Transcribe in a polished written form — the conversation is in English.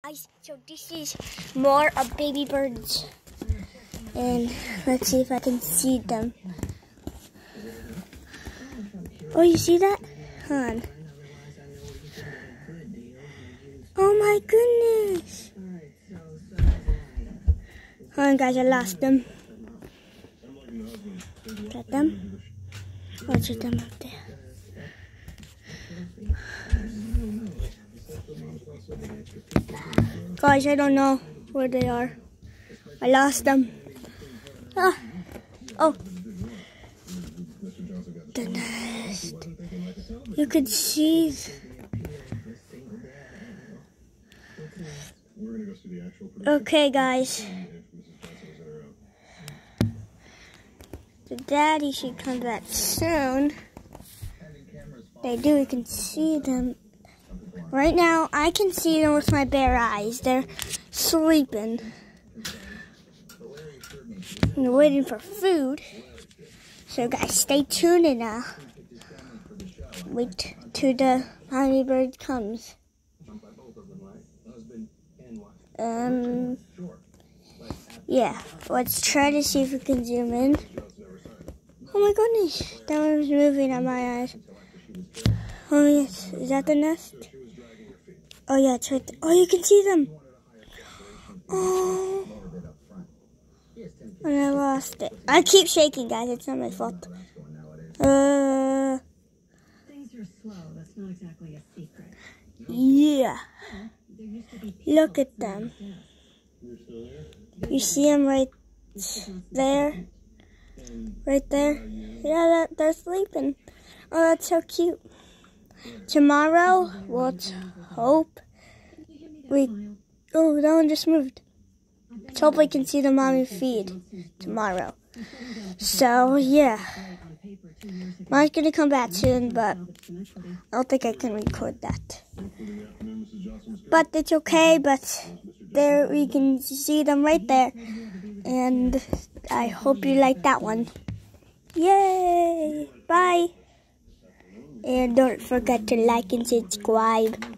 Guys, so this is more of baby birds, and let's see if I can see them. Oh, you see that? Hold on. Oh my goodness! Hold on, guys, I lost them. Got them? Watch them up there. Guys, I don't know where they are. I lost them. Oh, the nest. You could see. Okay, guys. The daddy should come back soon. They do. You can see them. Right now, I can see them with my bare eyes. They're sleeping. And they're waiting for food. So, guys, stay tuned and wait till the mommy bird comes. Yeah, let's try to see if we can zoom in. Oh my goodness, that one was moving on my eyes. Oh yes, is that the nest? Oh yeah, it's right there. Oh, you can see them. Oh, and I lost it. I keep shaking, guys. It's not my fault. Things are slow. That's not exactly a secret. Yeah. Look at them. You see them right there? Right there? Yeah, they're sleeping. Oh, that's so cute. Tomorrow, let's hope oh, that one just moved. Let's hope we can see the mommy feed tomorrow. So, yeah. Mom's gonna come back soon, but I don't think I can record that. But it's okay, but there we can see them right there. And I hope you like that one. Yay! Bye! And don't forget to like and subscribe.